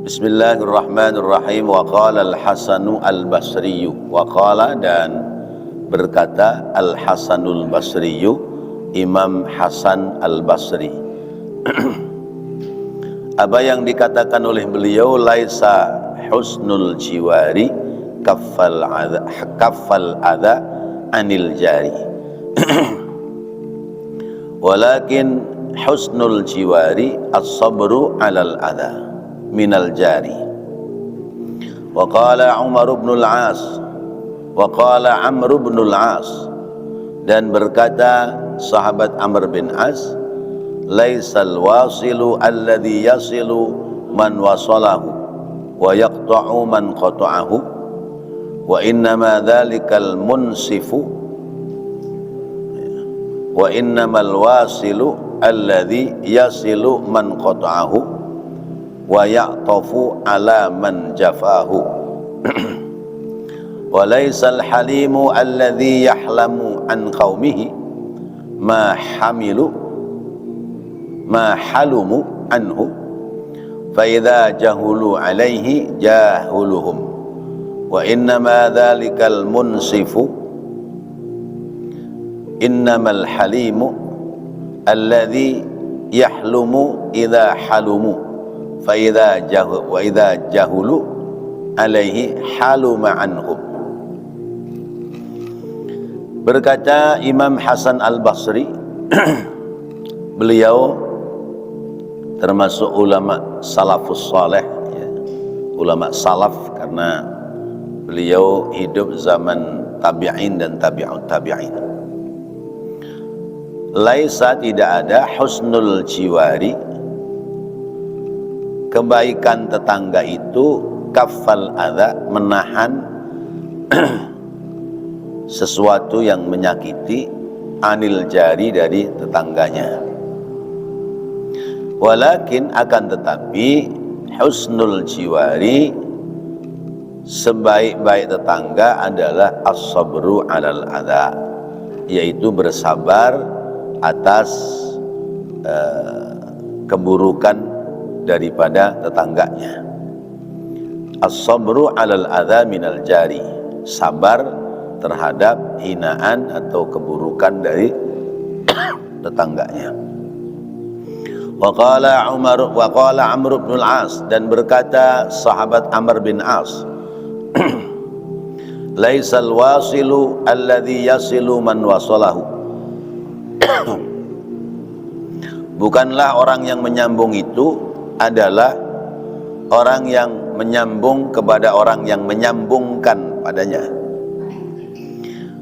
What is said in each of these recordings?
Bismillahirrahmanirrahim. Wa qala al-Hasanu al-Basriyu. Wa qala, dan berkata al-Hasanul Basriyu, Imam Hasan al-Basri. Apa yang dikatakan oleh beliau, laisa husnul jiwari kaffal adha anil jari. Walakin husnul jiwari as-sabru alal adha minal jari. Wa qala Umar ibn al-As, wa qala Amr ibn al-As, dan berkata sahabat Amr bin As, laisal wasilu alladhi yasilu man wasalahu wa yaqta'u man qata'ahu, wa innama dhalikal munsifu, wa innamal wasilu alladhi yasilu man qata'ahu wa ya'tafu ala man jafahu. Wa laysal halimu alladhi yahlamu an qaumihi ma halumu anhu fa idza jahulu alaihi jahuluhum, wa innama dhalikal munsifu innamal halimu alladhi yahlumu idza halumu fa idza jahulu alaihi haluma anhum. Berkata Imam Hasan al-Basri, beliau termasuk ulama salafus saleh, ya, ulama salaf, karena beliau hidup zaman tabi'in dan tabi'ut tabi'in. Laisa, tidak ada, husnul jiwari, kebaikan tetangga itu, kaffal adha, menahan sesuatu yang menyakiti, anil jari, dari tetangganya. Walakin, akan tetapi, husnul jiwari, sebaik-baik tetangga adalah as-sabru alal adha, yaitu bersabar atas keburukan daripada tetangganya. As-sabru alal adha minal jari, sabar terhadap hinaan atau keburukan dari tetangganya. Wa qala Amr bin al-As, dan berkata sahabat Amr bin As, laisal wasilu alladhi yasilu man wasalahu. Bukanlah orang yang menyambung itu adalah orang yang menyambung kepada orang yang menyambungkan padanya.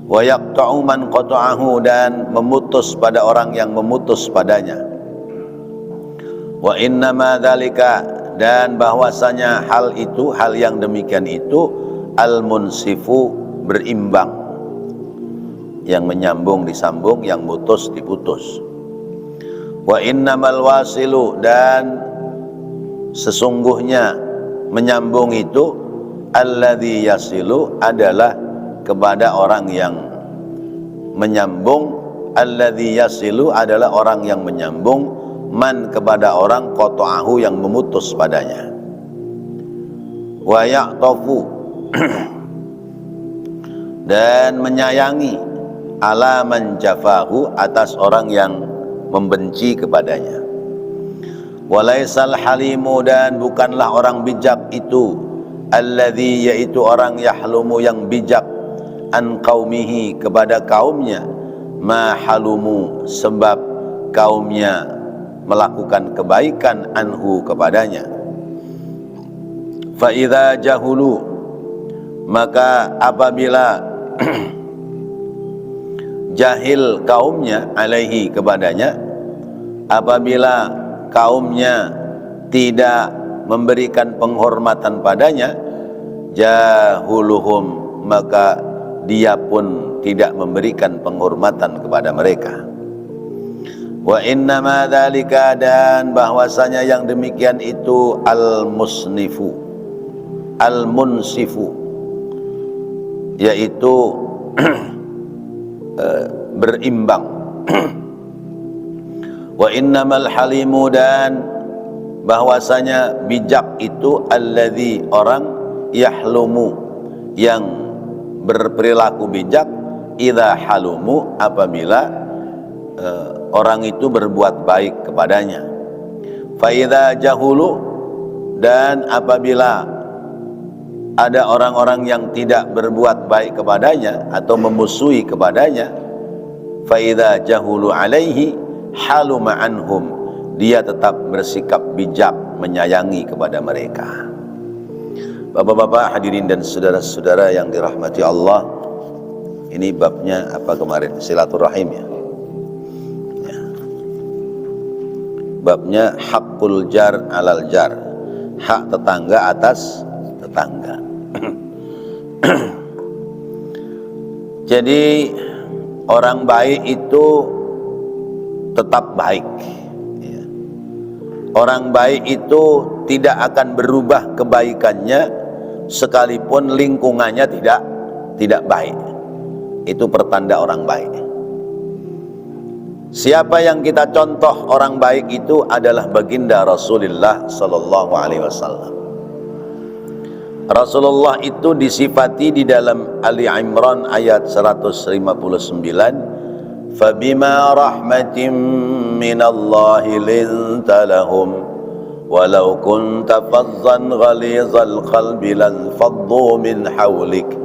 Wa yaqta'u man qata'ahu, dan memutus pada orang yang memutus padanya. Wa innama dzalika, dan bahwasanya hal itu, hal yang demikian itu, al-munsifu, berimbang, yang menyambung disambung, yang mutus diputus. Wa innamal wasilu, dan sesungguhnya menyambung itu, alladzi yasilu, adalah kepada orang yang menyambung, alladzi yasilu adalah orang yang menyambung, man kepada orang, qata'ahu yang memutus padanya. Wa ya'tafu, dan menyayangi, ala man jafahu, atas orang yang membenci kepadanya. Walaisal halimu, dan bukanlah orang bijak itu, alladzi, yaitu orang yahlumu, yang bijak, an qaumihi, kepada kaumnya, ma halumu, sebab kaumnya melakukan kebaikan, anhu, kepadanya. Fa idza jahulu, maka apabila jahil kaumnya, alaihi, kepadanya, apabila kaumnya tidak memberikan penghormatan padanya, jahuluhum, maka dia pun tidak memberikan penghormatan kepada mereka. Wa innama dzalika, dan bahwasanya yang demikian itu, al-musnifu, al-munsifu, yaitu berimbang. Wa innamal halimu, dan bahwasanya bijak itu alladzi orang yahlumu yang berperilaku bijak idza halumu apabila orang itu berbuat baik kepadanya. Fa idza jahulu dan apabila ada orang-orang yang tidak berbuat baik kepadanya atau memusuhi kepadanya, fa idza jahulu alaihi haluma anhum, dia tetap bersikap bijak menyayangi kepada mereka. Bapak-bapak hadirin dan saudara-saudara yang dirahmati Allah, ini babnya apa kemarin? Silaturahim ya. Babnya hakul jar alal jar, hak tetangga atas tetangga. Jadi orang baik itu tetap baik. Orang baik itu tidak akan berubah kebaikannya sekalipun lingkungannya tidak baik. Itu pertanda orang baik. Siapa yang kita contoh orang baik itu adalah baginda Rasulullah sallallahu alaihi wasallam. Rasulullah itu disifati di dalam Ali Imran ayat 159, fabima rahmatin minallahi linta lahum walau kunta fazzan ghalizal qalbi lan faddu min hawlik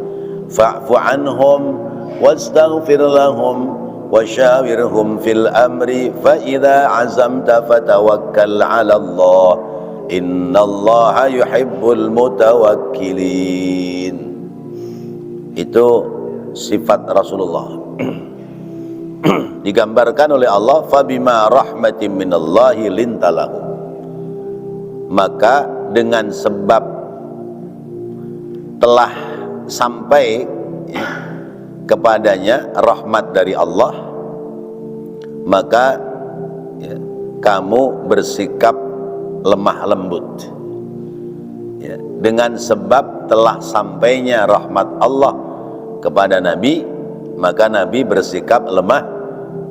fa'fu anhum wastaghfir lahum وشاورهم في الأمر فإذا عزمت فتوكل على الله إن الله يحب المتوكلين. Itu sifat Rasulullah. Digambarkan oleh Allah, fabima rahmatin minallahi lintalahu, maka dengan sebab telah sampai kepadanya rahmat dari Allah, maka kamu bersikap lemah lembut. Dengan sebab telah sampainya rahmat Allah kepada Nabi, maka Nabi bersikap lemah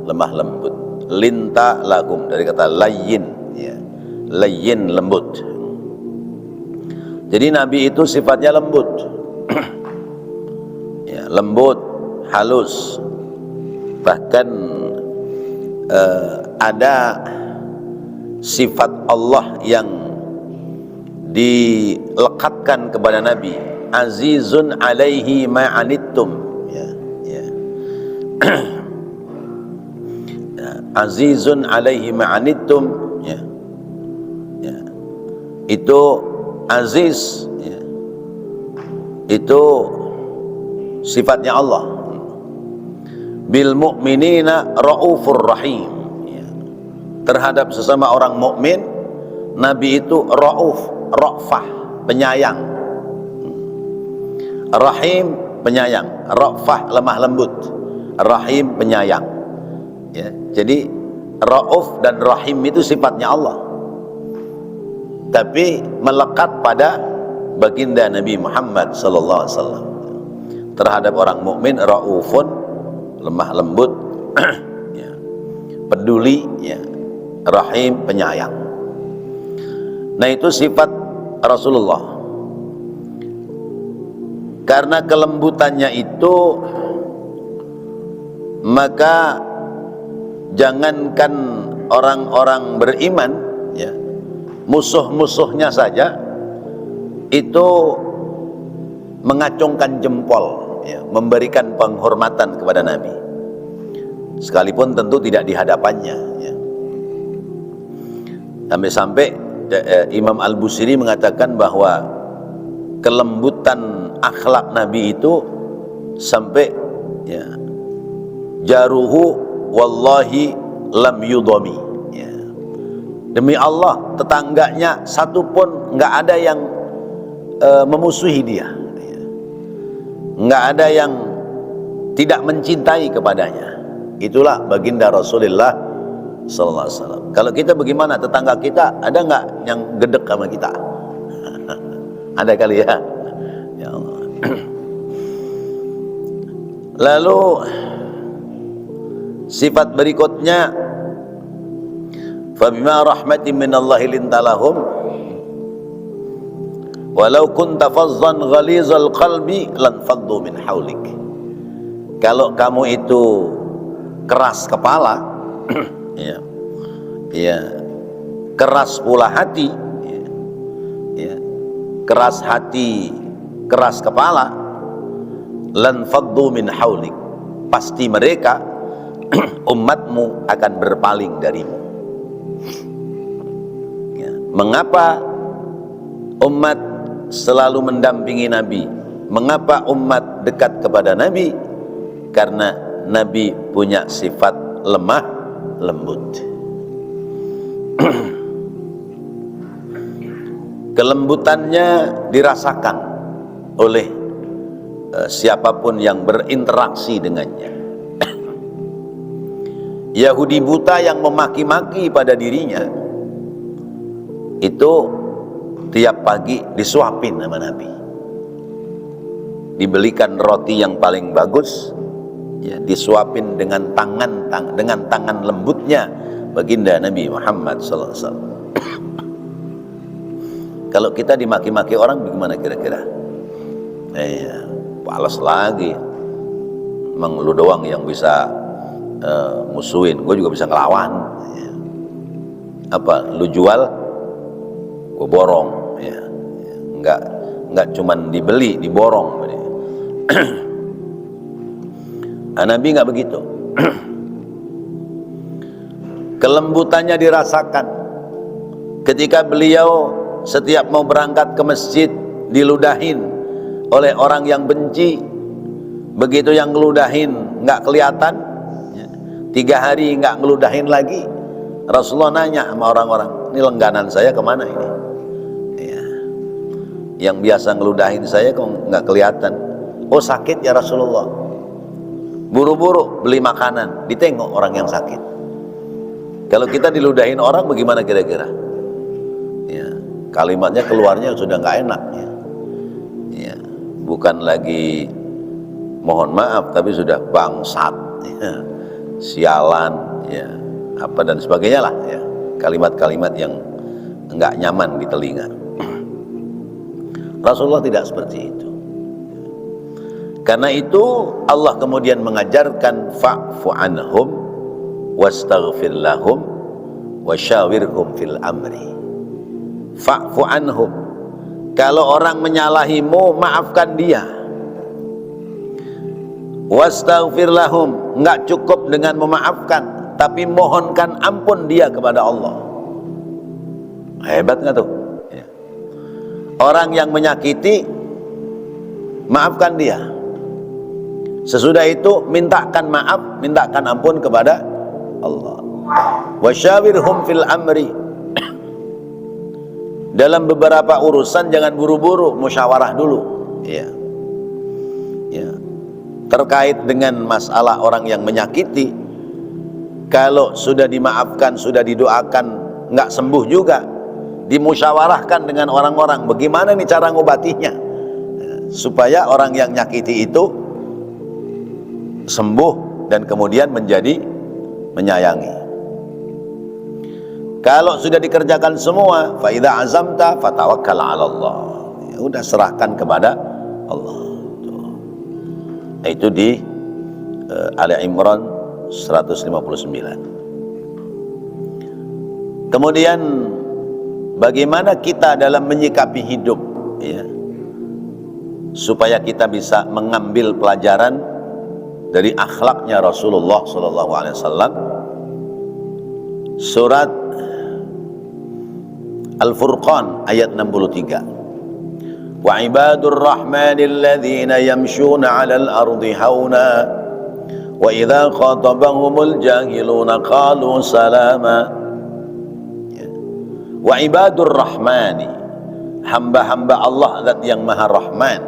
lembut. Linta lakum dari kata layyin, layyin lembut. Jadi Nabi itu sifatnya lembut, lembut, halus. Bahkan ada sifat Allah yang dilekatkan kepada Nabi, azizun alaihi ma'anittum, azizun alaihi ma'anittum, itu aziz, itu sifatnya Allah. Bil mu'minina raufur rahim, terhadap sesama orang mukmin Nabi itu rauf, ra'fah, penyayang, rahim, penyayang, ra'fah, lemah lembut, rahim, penyayang. Jadi rauf dan rahim itu sifatnya Allah, tapi melekat pada baginda Nabi Muhammad sallallahu alaihi wasallam. Terhadap orang mukmin raufun, lemah lembut, peduli, rahim, penyayang. Nah, itu sifat Rasulullah. Karena kelembutannya itu, maka jangankan orang-orang beriman, musuh-musuhnya saja itu mengacungkan jempol, memberikan penghormatan kepada Nabi, sekalipun tentu tidak di hadapannya. Sampai-sampai Imam Al-Busiri mengatakan bahwa kelembutan akhlak Nabi itu sampai jaruhu wallahi lam yudhami, demi Allah tetangganya satu pun nggak ada yang memusuhi dia, nggak ada yang tidak mencintai kepadanya. Itulah baginda Rasulullah sallallahu alaihi wasallam. Kalau kita bagaimana, tetangga kita ada nggak yang gedek sama kita? Ada kali ya. Ya Allah. Lalu sifat berikutnya, Fabima rahmatin minallahi lintalahum walau kunta fazzan ghalizal qalbi lanfaddu min haulik. Kalau kamu itu keras kepala, ya, ya, keras pula hati, ya, keras hati, keras kepala, lanfaddu min haulik, pasti mereka umatmu akan berpaling darimu. Ya. Mengapa umat selalu mendampingi Nabi? Mengapa umat dekat kepada Nabi? Karena Nabi punya sifat lemah lembut. Kelembutannya dirasakan oleh siapapun yang berinteraksi dengannya. Yahudi buta yang memaki-maki pada dirinya itu tiap pagi disuapin sama Nabi, dibelikan roti yang paling bagus, ya, disuapin dengan tangan lembutnya baginda Nabi Muhammad SAW. Kalau kita dimaki-maki orang bagaimana kira-kira? Balas lagi. Emang lu doang yang bisa musuhin, gue juga bisa ngelawan. Ya. Apa lu jual, gue borong. Ya. Enggak cuman dibeli, diborong. Nabi enggak begitu. Kelembutannya dirasakan ketika beliau setiap mau berangkat ke masjid diludahin oleh orang yang benci. Begitu yang ngeludahin nggak kelihatan, 3 hari nggak ngeludahin lagi, Rasulullah nanya sama orang-orang, ini lengganan saya kemana ini? Ya. Yang biasa ngeludahin saya kok nggak kelihatan. Oh sakit ya Rasulullah. Buru-buru beli makanan, ditengok orang yang sakit. Kalau kita diludahin orang bagaimana kira-kira? Ya, kalimatnya keluarnya sudah nggak enak. Ya, bukan lagi mohon maaf, tapi sudah bangsat, ya, sialan, ya, apa dan sebagainya lah, ya, kalimat-kalimat yang nggak nyaman di telinga. Rasulullah tidak seperti itu. Karena itu Allah kemudian mengajarkan fa'fu anhum wastaghfir lahum wasyawirhum fil amri. Fa'fu anhum, kalau orang menyalahimu maafkan dia. Wastaghfir lahum, enggak cukup dengan memaafkan, tapi mohonkan ampun dia kepada Allah. Hebat enggak tuh? Ya. Orang yang menyakiti, maafkan dia. Sesudah itu mintakan maaf, mintakan ampun kepada Allah. Wasyawirhum fil amri, dalam beberapa urusan jangan buru-buru, musyawarah dulu. Ya. Ya. Terkait dengan masalah orang yang menyakiti, kalau sudah dimaafkan, sudah didoakan, nggak sembuh juga, dimusyawarahkan dengan orang-orang, bagaimana nih cara ngobatinya, supaya orang yang nyakiti itu sembuh dan kemudian menjadi menyayangi. Kalau sudah dikerjakan semua, fa idza azamta fatawakkal 'ala Allah. Ya udah, serahkan kepada Allah. Itu di Ali Imran 159. Kemudian bagaimana kita dalam menyikapi hidup, ya, supaya kita bisa mengambil pelajaran dari akhlaknya Rasulullah SAW. Surat Al-Furqan ayat 63. Wa ibadur rahmanil ladzina yamshuna 'alal ardi hauna wa idza khatabahumul jahiluna qalu salama. Wa ibadur rahmani, hamba-hamba Allah zat yang maha rahman.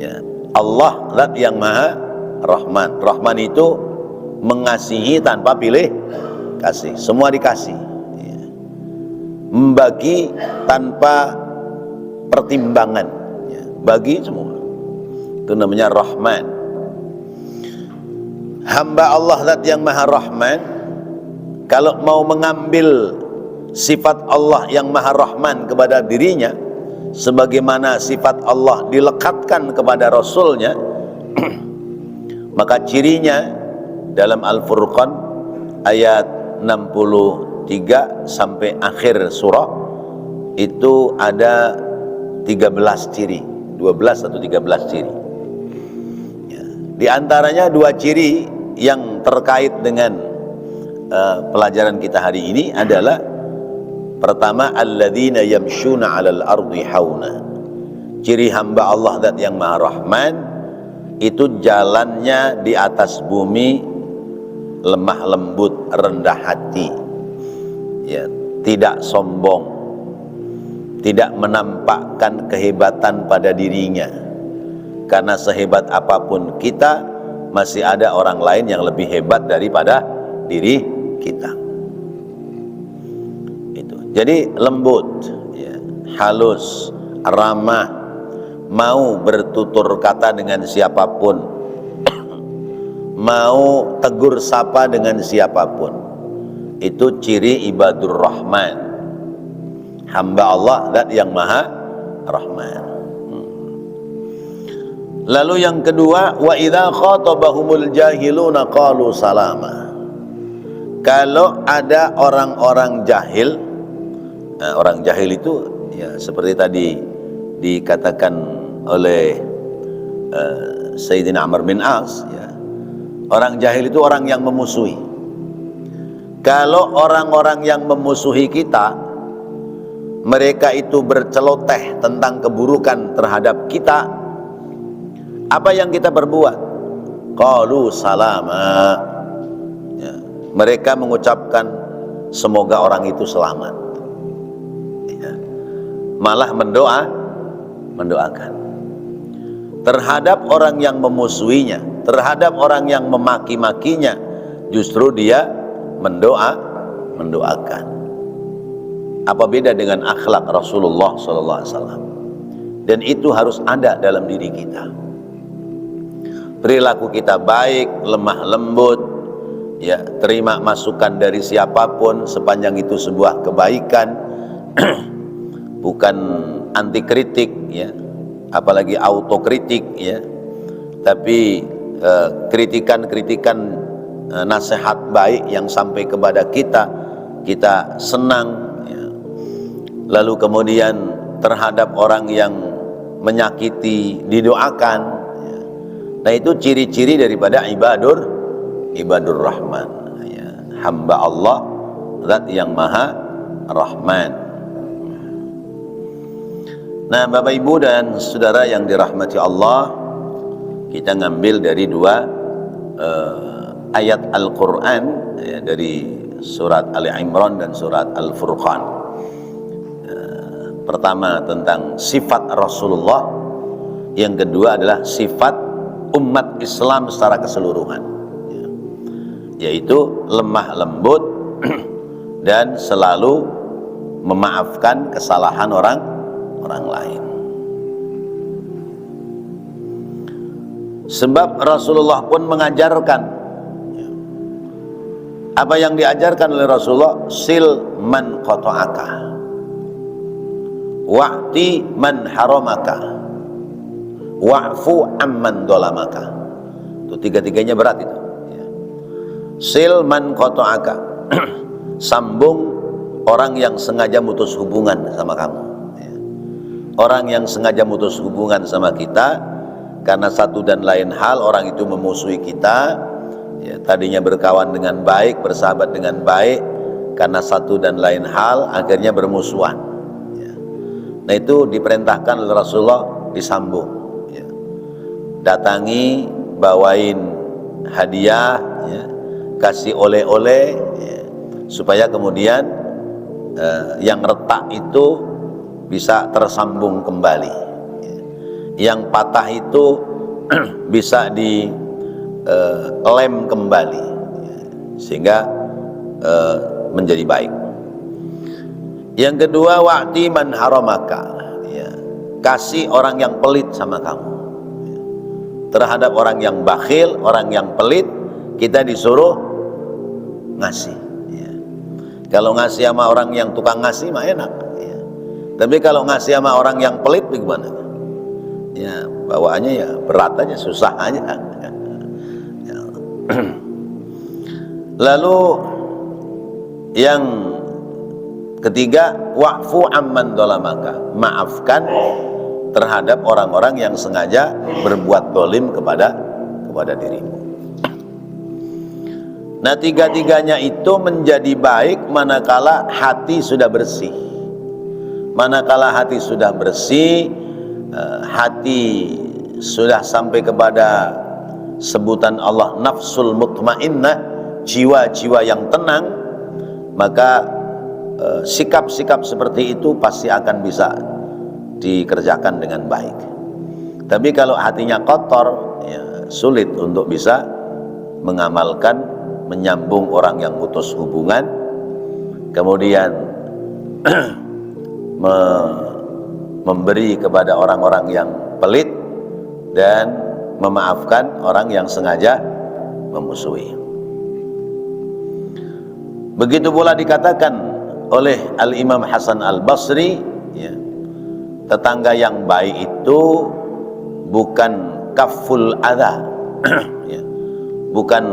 Ya, Allah zat yang maha rahman. Rahman itu mengasihi tanpa pilih kasih, semua dikasih, ya. Membagi tanpa pertimbangan, ya, bagi semua, itu namanya Rahman. Hamba Allah zat yang maha Rahman kalau mau mengambil sifat Allah yang Maha Rahman kepada dirinya, sebagaimana sifat Allah dilekatkan kepada Rasulnya, maka cirinya dalam Al-Furqan ayat 63 sampai akhir surah itu ada 13 ciri, 12 atau 13 ciri. Ya, di antaranya 2 ciri yang terkait dengan pelajaran kita hari ini adalah pertama, alladzina yamshuna 'alal ardi hauna. Ciri hamba Allah zat yang Maha Rahman itu jalannya di atas bumi lemah lembut, rendah hati, ya, tidak sombong, tidak menampakkan kehebatan pada dirinya, karena sehebat apapun kita masih ada orang lain yang lebih hebat daripada diri kita. Itu jadi lembut, ya, halus, ramah, mau bertutur kata dengan siapapun, mau tegur sapa dengan siapapun. Itu ciri ibadur Rahman, hamba Allah zat yang Maha Rahman. Lalu yang kedua, wa idza khatabahumul jahiluna qalu salama. Kalau ada orang-orang jahil, nah, orang jahil itu ya seperti tadi dikatakan oleh Sayyidina Amr bin As, ya, orang jahil itu orang yang memusuhi. Kalau orang-orang yang memusuhi kita, mereka itu berceloteh tentang keburukan terhadap kita, apa yang kita berbuat? Qalu salama, ya, mereka mengucapkan semoga orang itu selamat, ya, malah mendoakan terhadap orang yang memusuhinya, terhadap orang yang memaki-makinya, justru dia mendoakan. Apa beda dengan akhlak Rasulullah SAW? Dan itu harus ada dalam diri kita. Perilaku kita baik, lemah lembut, ya, terima masukan dari siapapun sepanjang itu sebuah kebaikan, bukan anti kritik, ya, apalagi autokritik, ya, tapi kritikan-kritikan nasihat baik yang sampai kepada kita, kita senang, ya. Lalu kemudian terhadap orang yang menyakiti didoakan, ya. Nah, itu ciri-ciri daripada ibadur Rahman, ya, hamba Allah zat yang Maha Rahman. Nah, Bapak Ibu dan saudara yang dirahmati Allah, kita ngambil dari 2 ayat Al-Quran, ya, dari surat Ali Imran dan surat Al-Furqan. Pertama tentang sifat Rasulullah, yang kedua adalah sifat umat Islam secara keseluruhan, ya, yaitu lemah lembut dan selalu memaafkan kesalahan orang lain. Sebab Rasulullah pun mengajarkan, ya, apa yang diajarkan oleh Rasulullah, sil man qata'aka wa'ti man haramaka wa'fu amman dolamaka. Itu tiga-tiganya berat itu, ya. Sil man qata'aka, sambung orang yang sengaja mutus hubungan sama kamu, ya. Orang yang sengaja mutus hubungan sama kita karena satu dan lain hal, orang itu memusuhi kita, ya, tadinya berkawan dengan baik, bersahabat dengan baik, karena satu dan lain hal akhirnya bermusuhan, ya. Nah, itu diperintahkan oleh Rasulullah disambung, ya. Datangi, bawain hadiah, ya, kasih oleh-oleh, ya, supaya kemudian yang retak itu bisa tersambung kembali, ya. Yang patah itu bisa dilem kembali, ya, sehingga menjadi baik. Yang kedua, wa'ti man haramaka, ya, kasih orang yang pelit sama kamu, ya. Terhadap orang yang bakhil, orang yang pelit, kita disuruh ngasih, ya. Kalau ngasih sama orang yang tukang ngasih mah enak, ya. Tapi kalau ngasih sama orang yang pelit bagaimana? Ya bawaannya ya berat aja, susah aja. Ya. Lalu yang ketiga, wa'fu amman dolamaka, maafkan terhadap orang-orang yang sengaja berbuat dolim kepada dirimu. Nah, tiga-tiganya itu menjadi baik manakala hati sudah bersih. Manakala hati sudah bersih, hati sudah sampai kepada sebutan Allah nafsul mutmainnah, jiwa-jiwa yang tenang, maka sikap-sikap seperti itu pasti akan bisa dikerjakan dengan baik. Tapi kalau hatinya kotor, ya, sulit untuk bisa mengamalkan, menyambung orang yang putus hubungan, kemudian memberi kepada orang-orang yang pelit, dan memaafkan orang yang sengaja memusuhi. Begitu pula dikatakan oleh Al-Imam Hasan Al-Basri, ya, tetangga yang baik itu bukan kaful adha, ya, bukan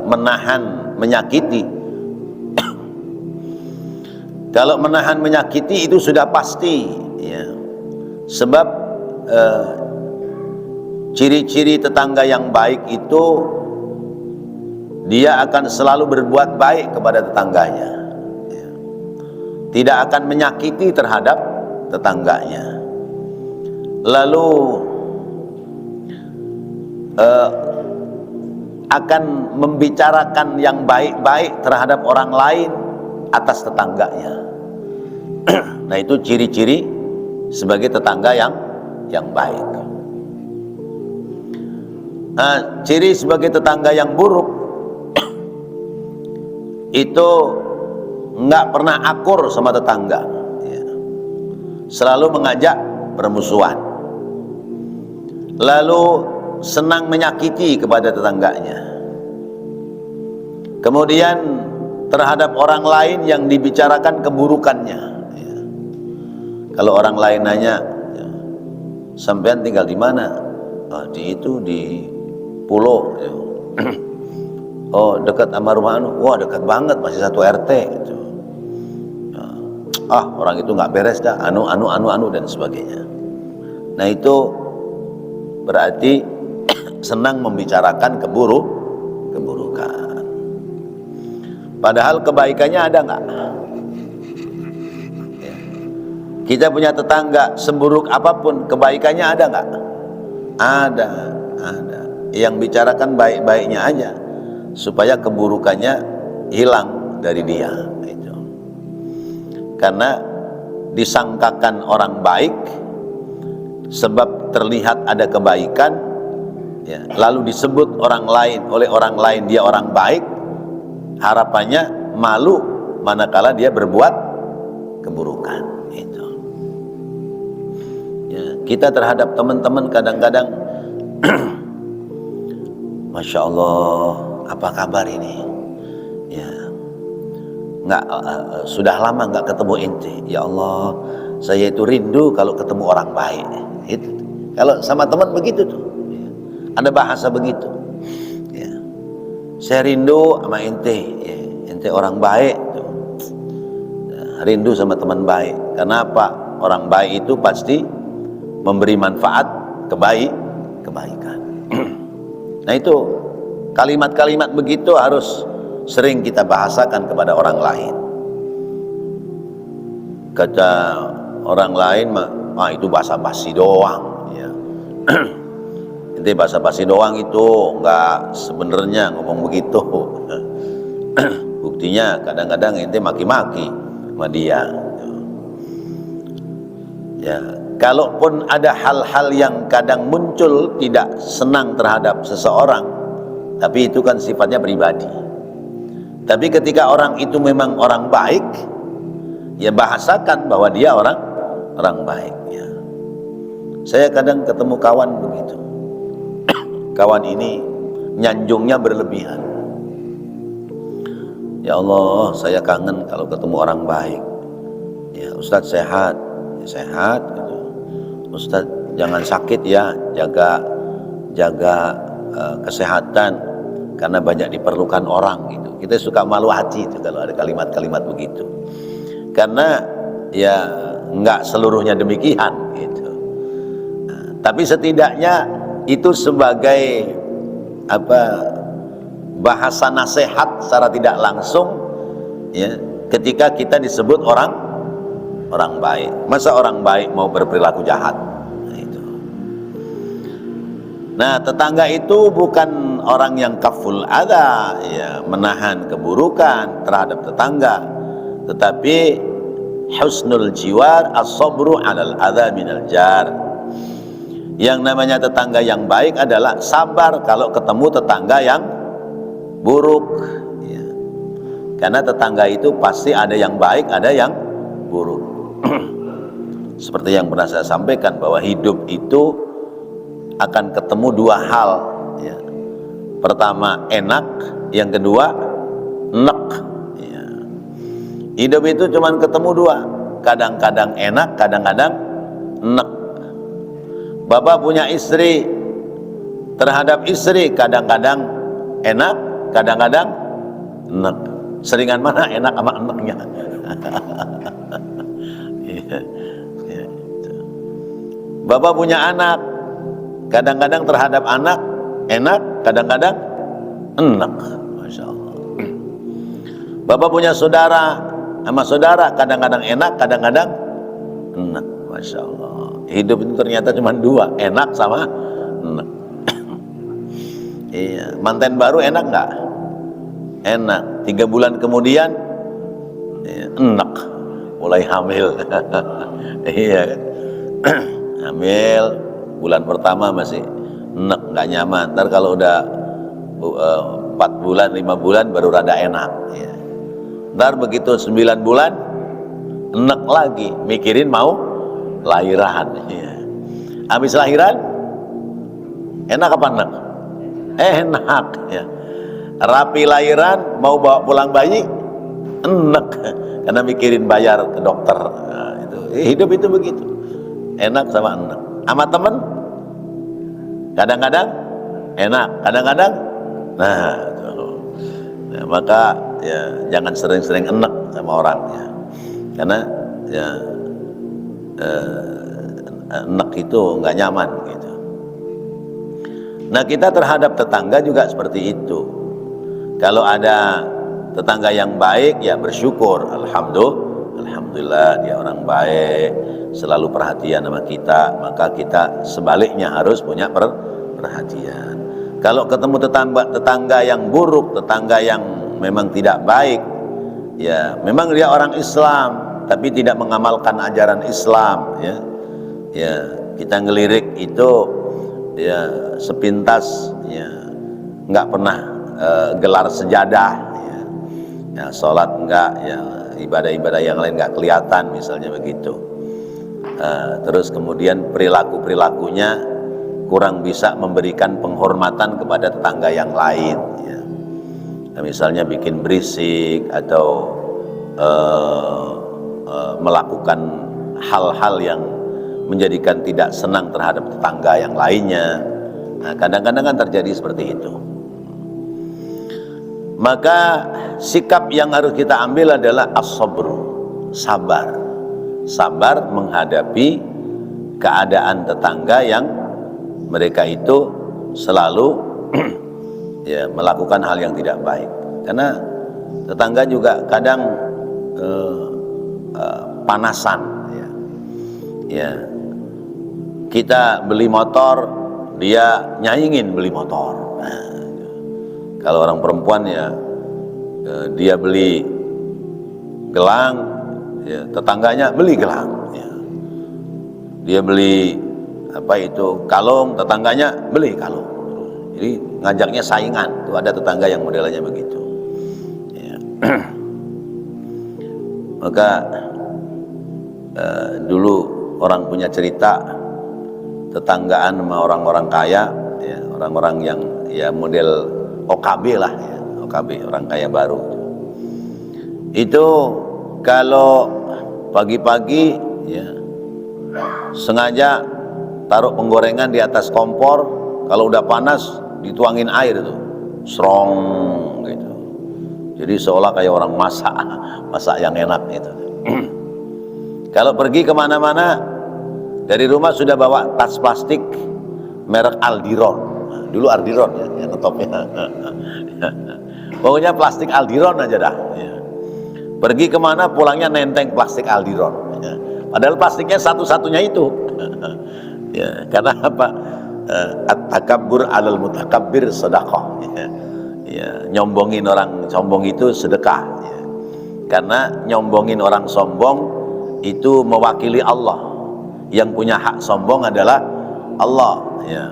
menahan menyakiti. Kalau menahan menyakiti itu sudah pasti, ya. Sebab ciri-ciri tetangga yang baik itu dia akan selalu berbuat baik kepada tetangganya, ya. Tidak akan menyakiti terhadap tetangganya. Lalu akan membicarakan yang baik-baik terhadap orang lain atas tetangganya. Nah, itu ciri-ciri sebagai tetangga yang baik. Nah, ciri sebagai tetangga yang buruk itu nggak pernah akur sama tetangga, ya. Selalu mengajak permusuhan, lalu senang menyakiti kepada tetangganya. Kemudian terhadap orang lain yang dibicarakan keburukannya, ya. Kalau orang lain nanya, ya, sampean tinggal di mana? Di pulau, ya. Oh, dekat sama rumah anu. Wah, dekat banget, masih satu RT gitu. Ya. Orang itu nggak beres dah, anu dan sebagainya. Nah, itu berarti senang membicarakan keburukan. Padahal kebaikannya ada nggak? Ya. Kita punya tetangga seburuk apapun, kebaikannya ada nggak? Ada. Yang bicarakan baik-baiknya aja, supaya keburukannya hilang dari dia. Itu. Karena disangkakan orang baik, sebab terlihat ada kebaikan, ya, lalu disebut oleh orang lain dia orang baik, harapannya malu manakala dia berbuat keburukan. Itu. Ya, kita terhadap teman-teman kadang-kadang Masya Allah, apa kabar ini? Ya, sudah lama nggak ketemu ente. Ya Allah, saya itu rindu kalau ketemu orang baik. Itu. Kalau sama teman begitu tuh, ya. Ada bahasa begitu. Ya. Saya rindu sama ente, ya. Ente orang baik. Tuh. Ya, rindu sama teman baik. Kenapa? Orang baik itu pasti memberi manfaat kebaikan. Nah, itu kalimat-kalimat begitu harus sering kita bahasakan kepada orang lain. Kata orang lain, itu basa-basi doang, ya. Itu basa-basi doang, itu enggak sebenarnya ngomong begitu. Buktinya kadang-kadang ente maki-maki sama dia. Ya, kalaupun ada hal-hal yang kadang muncul tidak senang terhadap seseorang, tapi itu kan sifatnya pribadi. Tapi ketika orang itu memang orang baik, ya bahasakan bahwa dia orang baik, ya. Saya kadang ketemu kawan begitu. Kawan ini nyanjungnya berlebihan. Ya Allah, saya kangen kalau ketemu orang baik. Ya Ustadz sehat, ya, sehat gitu. Ustadz jangan sakit ya, jaga kesehatan karena banyak diperlukan orang gitu. Kita suka malu hati itu kalau ada kalimat-kalimat begitu. Karena ya nggak seluruhnya demikian gitu. Nah, tapi setidaknya itu sebagai bahasa nasihat secara tidak langsung ya, ketika kita disebut orang baik. Masa orang baik mau berperilaku jahat? Nah, tetangga itu bukan orang yang kaful adza, ya, menahan keburukan terhadap tetangga, tetapi husnul jiwar as-sabru 'alal adza minal jar. Yang namanya tetangga yang baik adalah sabar kalau ketemu tetangga yang buruk, ya. Karena tetangga itu pasti ada yang baik, ada yang buruk. Seperti yang pernah saya sampaikan bahwa hidup itu akan ketemu dua hal, ya. Pertama enak, yang kedua nek, ya. Hidup itu cuma ketemu dua, kadang-kadang enak, kadang-kadang nek. Bapak punya istri, terhadap istri kadang-kadang enak, kadang-kadang nek. Seringan mana enak sama eneknya? Ya, ya. Bapak punya anak, kadang-kadang terhadap anak enak, kadang-kadang enak, masya Allah. Bapak punya saudara, sama saudara kadang-kadang enak, kadang-kadang enak, masya Allah. Hidup itu ternyata cuma dua, enak sama enak. Iya, manten baru enak nggak? Enak. 3 bulan kemudian enak, mulai hamil. Iya, hamil. Bulan pertama masih enak, nggak nyaman. Ntar kalau udah 4 bulan, 5 bulan baru rada enak, ya. Ntar begitu 9 bulan enak lagi, mikirin mau lahiran, ya. Habis lahiran enak apa enak? Enak, ya. Rapi lahiran, mau bawa pulang bayi enak, karena mikirin bayar ke dokter. Nah, itu hidup itu begitu, enak sama enak. Sama temen kadang-kadang enak, kadang-kadang nah, maka ya jangan sering-sering enak sama orang, ya. Karena ya enak itu nggak nyaman gitu. Nah, kita terhadap tetangga juga seperti itu. Kalau ada tetangga yang baik, ya bersyukur, alhamdulillah dia orang baik, selalu perhatian sama kita, maka kita sebaliknya harus punya perhatian. Kalau ketemu tetangga yang buruk, tetangga yang memang tidak baik, ya memang dia orang Islam tapi tidak mengamalkan ajaran Islam, ya. Ya, kita ngelirik itu ya sepintas, ya nggak pernah gelar sejadah, ya. Ya, sholat enggak, ya ibadah-ibadah yang lain nggak kelihatan, misalnya begitu. Terus kemudian perilakunya kurang bisa memberikan penghormatan kepada tetangga yang lain, ya. Nah, misalnya bikin berisik atau melakukan hal-hal yang menjadikan tidak senang terhadap tetangga yang lainnya. Nah, kadang-kadang kan terjadi seperti itu. Maka sikap yang harus kita ambil adalah as-sabru, sabar. Sabar menghadapi keadaan tetangga yang mereka itu selalu ya melakukan hal yang tidak baik. Karena tetangga juga kadang panasan, ya. Ya, kita beli motor, dia nyaingin beli motor. Nah, kalau orang perempuan ya dia beli gelang, ya, tetangganya beli gelang, ya. Dia beli kalung, tetangganya beli kalung. Jadi ngajaknya saingan. Tuh ada tetangga yang modelnya begitu, ya. Maka dulu orang punya cerita tetanggaan sama orang-orang kaya, ya, orang-orang yang ya model OKB lah, ya, OKB, orang kaya baru. itu kalau pagi-pagi ya sengaja taruh penggorengan di atas kompor, kalau udah panas dituangin air tuh, serong gitu. Jadi seolah kayak orang masak yang enak gitu. Kalau pergi kemana-mana dari rumah sudah bawa tas plastik merek Aldiron. Dulu Aldiron ya, yang ngetopnya. Pokoknya plastik Aldiron aja dah. Ya. Pergi kemana pulangnya nenteng plastik Aldiron. Ya. Padahal plastiknya satu-satunya itu. Ya, karena apa? At-takabbur 'alal mutakabbir sedekah. Ya. Ya, nyombongin orang sombong itu sedekah. Ya. Karena nyombongin orang sombong itu mewakili Allah. Yang punya hak sombong adalah Allah. Ya.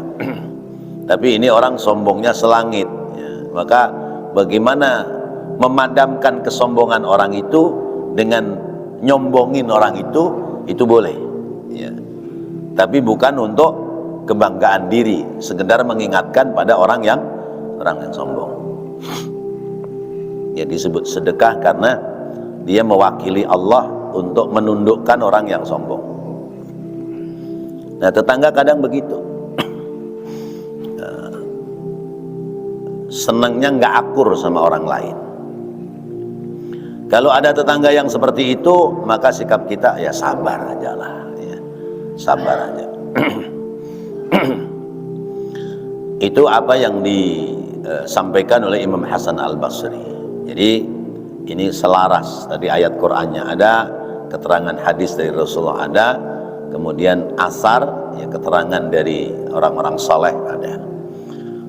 Tapi ini orang sombongnya selangit. Ya. Maka bagaimana memadamkan kesombongan orang itu dengan nyombongin orang itu boleh. Ya. Tapi bukan untuk kebanggaan diri, sekedar mengingatkan pada orang yang sombong. Ya, disebut sedekah karena dia mewakili Allah untuk menundukkan orang yang sombong. Nah, tetangga kadang begitu. Senangnya nggak akur sama orang lain. Kalau ada tetangga yang seperti itu, maka sikap kita ya sabar aja lah, ya. Sabar aja. Itu apa yang disampaikan oleh Imam Hasan Al-Basri. Jadi ini selaras tadi ayat Qur'annya ada, keterangan hadis dari Rasulullah ada, kemudian asar, ya keterangan dari orang-orang saleh ada.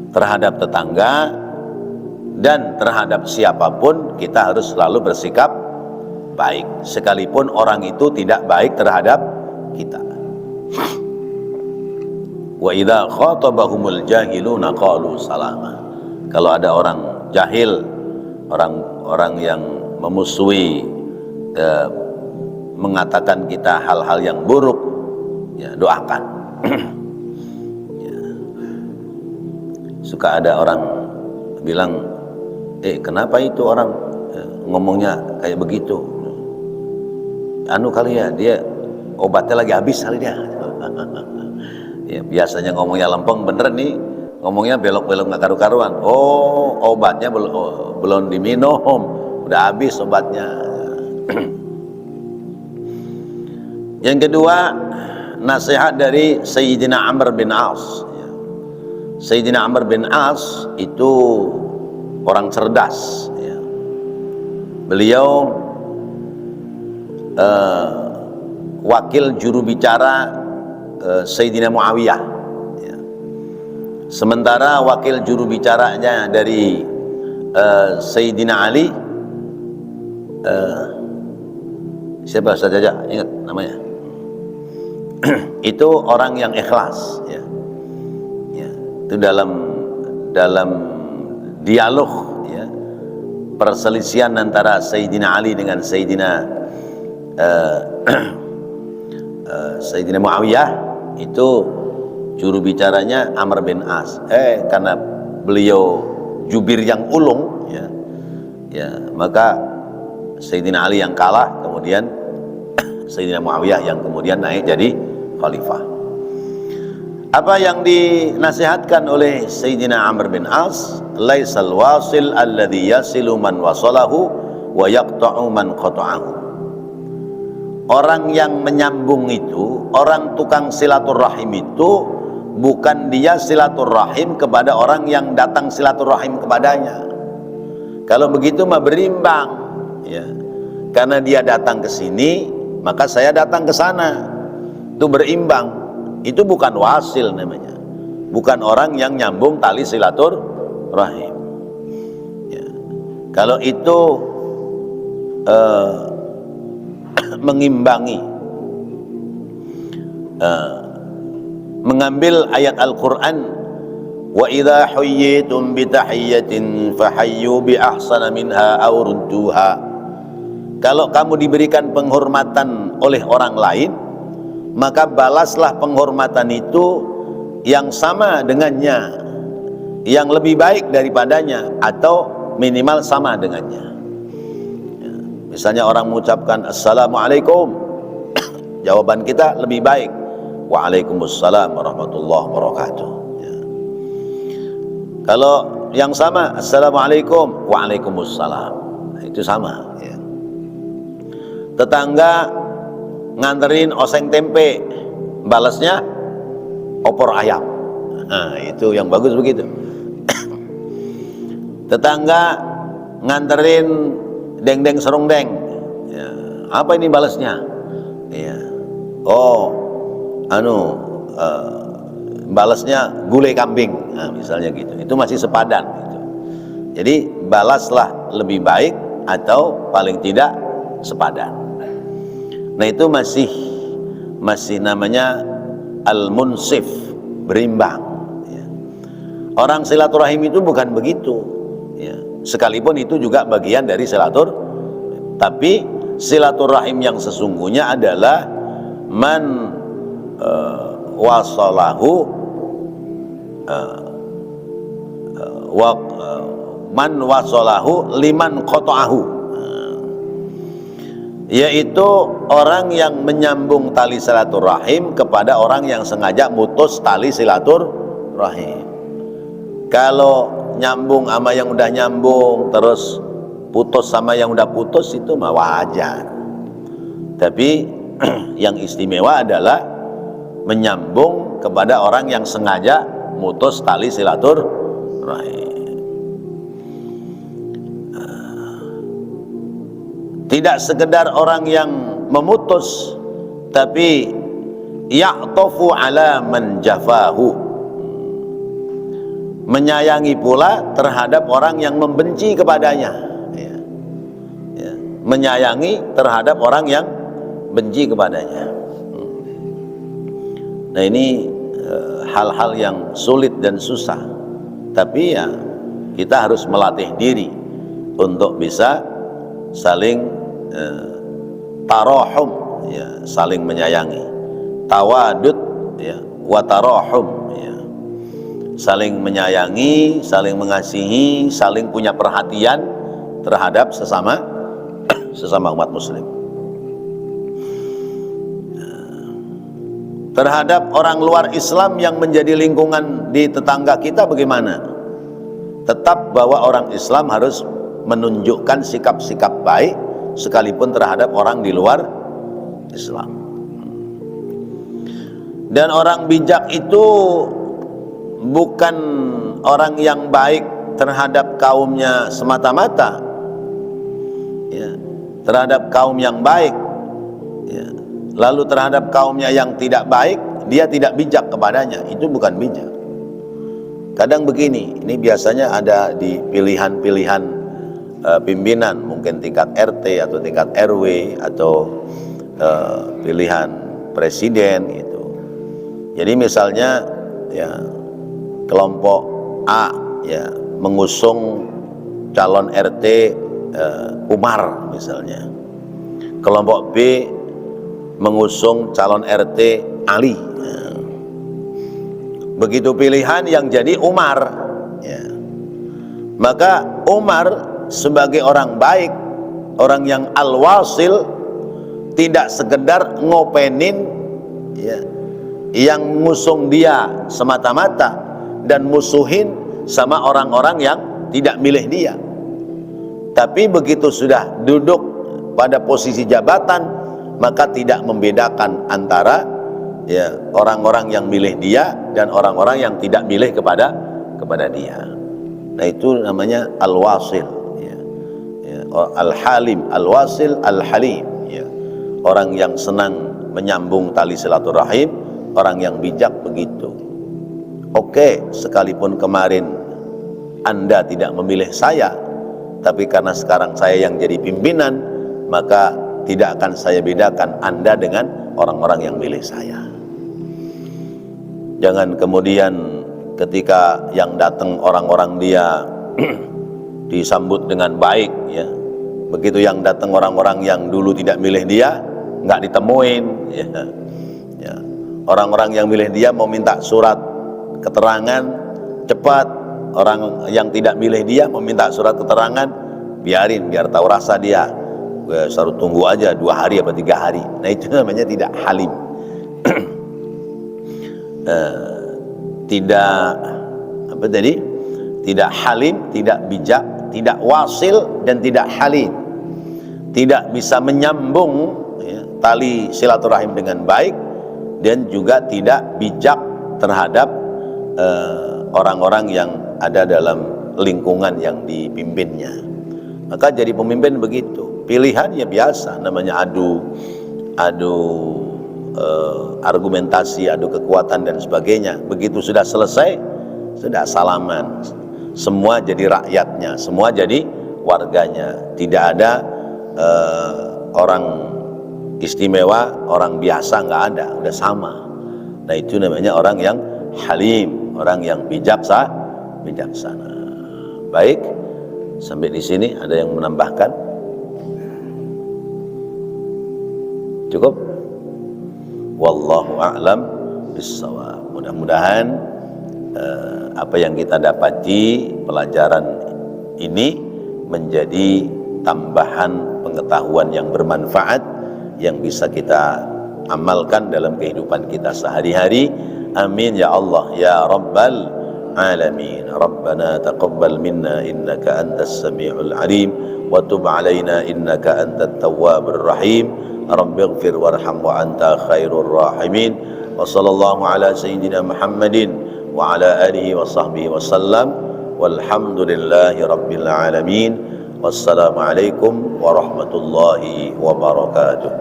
Terhadap tetangga dan terhadap siapapun kita harus selalu bersikap baik, sekalipun orang itu tidak baik terhadap kita. Wa idza khatabahumul jahiluna qalu salama. Kalau ada orang jahil, orang yang memusuhi, mengatakan kita hal-hal yang buruk, ya doakan. Ya. Suka ada orang bilang, kenapa itu orang ngomongnya kayak begitu? Anu kali ya, dia obatnya lagi habis kali dia. Ya, biasanya ngomongnya lempeng, bener nih ngomongnya belok-belok nggak karu-karuan. Oh, obatnya belum diminum, udah habis obatnya. Yang kedua, nasihat dari Sayyidina Amr bin As. Sayyidina Amr bin As itu orang cerdas. Beliau wakil juru bicara Sayyidina Muawiyah. Sementara wakil juru bicaranya dari Sayyidina Ali, siapa saja ingat namanya? Itu orang yang ikhlas. Ya. Itu dalam dialog, ya, perselisihan antara Sayyidina Ali dengan Sayyidina Muawiyah, itu juru bicaranya Amr bin As. Karena beliau jubir yang ulung, ya, maka Sayyidina Ali yang kalah, kemudian Sayyidina Muawiyah yang kemudian naik jadi khalifah. Apa yang dinasihatkan oleh Sayyidina Amr bin As? Laisal wasil alladhi yasilu man wasalahu wa yaqta'u man qata'ahu. Orang yang menyambung itu, orang tukang silaturahim itu, bukan dia silaturahim kepada orang yang datang silaturahim kepadanya. Kalau begitu mah berimbang, ya. Karena dia datang ke sini, maka saya datang ke sana. Itu berimbang. Itu bukan wasil namanya. Bukan orang yang nyambung tali silaturahim. Ya. Kalau itu mengimbangi, mengambil ayat Al-Quran, wa idza huyyitum bi tahiyyatin fahayyu bi ahsana minha aw rudduha. Kalau kamu diberikan penghormatan oleh orang lain, maka balaslah penghormatan itu yang sama dengannya, yang lebih baik daripadanya, atau minimal sama dengannya. Misalnya orang mengucapkan Assalamualaikum, jawaban kita lebih baik Waalaikumsalam warahmatullahi wabarakatuh. Ya. Kalau yang sama Assalamualaikum, Waalaikumsalam, itu sama. Ya. Tetangga nganterin oseng tempe, balasnya opor ayam. Nah, itu yang bagus begitu. Tetangga nganterin deng-deng serundeng, ya, apa ini balasnya? Ya. Oh, balasnya gulai kambing, nah, misalnya gitu. Itu masih sepadan gitu. Jadi balaslah lebih baik atau paling tidak sepadan. Nah, itu masih namanya al-munsif, berimbang. Ya. Orang silaturahim itu bukan begitu. Ya. Sekalipun itu juga bagian dari silaturahim, tapi silaturahim yang sesungguhnya adalah man wasalahu man wasalahu liman qata'ahu, yaitu orang yang menyambung tali silaturahim kepada orang yang sengaja mutus tali silaturahim. Kalau nyambung sama yang udah nyambung, terus putus sama yang udah putus, itu mah wajar. Tapi yang istimewa adalah menyambung kepada orang yang sengaja mutus tali silaturahim. Tidak sekedar orang yang memutus, tapi ya'tafu ala man jafahu, menyayangi pula terhadap orang yang membenci kepadanya. Ya. Ya. Menyayangi terhadap orang yang benci kepadanya. Nah, ini hal-hal yang sulit dan susah, tapi ya kita harus melatih diri untuk bisa saling tarahum, ya, saling menyayangi, tawadud, ya, wa tarahum, ya, saling menyayangi, saling mengasihi, saling punya perhatian terhadap sesama umat muslim. Terhadap orang luar Islam yang menjadi lingkungan di tetangga kita bagaimana? Tetap bahwa orang Islam harus menunjukkan sikap-sikap baik sekalipun terhadap orang di luar Islam. Dan orang bijak itu bukan orang yang baik terhadap kaumnya semata-mata, ya, terhadap kaum yang baik, ya, lalu terhadap kaumnya yang tidak baik dia tidak bijak kepadanya, itu bukan bijak. Kadang begini, ini biasanya ada di pilihan-pilihan pimpinan, mungkin tingkat RT atau tingkat RW atau pilihan presiden gitu. Jadi misalnya, ya, kelompok A, ya, mengusung calon RT Umar misalnya, kelompok B mengusung calon RT Ali. Begitu pilihan yang jadi Umar, ya. Maka Umar sebagai orang baik, orang yang al-wasil, tidak sekedar ngopenin, ya, yang ngusung dia semata-mata dan musuhin sama orang-orang yang tidak milih dia. Tapi begitu sudah duduk pada posisi jabatan, maka tidak membedakan antara, ya, orang-orang yang milih dia dan orang-orang yang tidak milih kepada dia. Nah, itu namanya al-wasil, ya. Ya, al-halim, al-wasil, al-halim, ya. Orang yang senang menyambung tali silaturahim, orang yang bijak begitu. Oke, sekalipun kemarin Anda tidak memilih saya, tapi karena sekarang saya yang jadi pimpinan, maka tidak akan saya bedakan Anda dengan orang-orang yang milih saya. Jangan kemudian ketika yang datang orang-orang dia disambut dengan baik, ya, begitu yang datang orang-orang yang dulu tidak milih dia nggak ditemuin, ya. Ya. Orang-orang yang milih dia mau minta surat keterangan cepat, orang yang tidak milih dia mau minta surat keterangan, biarin, biar tahu rasa dia. suruh tunggu aja 2 hari apa 3 hari. Nah itu namanya tidak halim. Tidak apa tadi? Tidak halim, tidak bijak, tidak wasil dan tidak halim. Tidak bisa menyambung ya, tali silaturahim dengan baik dan juga tidak bijak terhadap orang-orang yang ada dalam lingkungan yang dipimpinnya. Maka jadi pemimpin begitu. Pilihan ya biasa, namanya adu argumentasi, adu kekuatan dan sebagainya. Begitu sudah selesai, sudah salaman. Semua jadi rakyatnya, semua jadi warganya. Tidak ada orang istimewa, orang biasa, nggak ada, udah sama. Nah itu namanya orang yang halim, orang yang bijaksana. Baik, sampai di sini ada yang menambahkan? Cukup? Wallahu a'lam bissawab. Mudah-mudahan apa yang kita dapati pelajaran ini menjadi tambahan pengetahuan yang bermanfaat yang bisa kita amalkan dalam kehidupan kita sehari-hari. Amin ya Allah ya Rabbal alamin. Rabbana taqabbal minna innaka antas samiul alim wa tub alaina innaka antat tawwabur rahim. Rabbighfir warham wa anta khairur rahimin. Wa sallallahu ala sayyidina Muhammadin wa ala alihi wa sahbihi wa sallam. Walhamdulillahi rabbil alamin. Wassalamualaikum warahmatullahi wabarakatuh.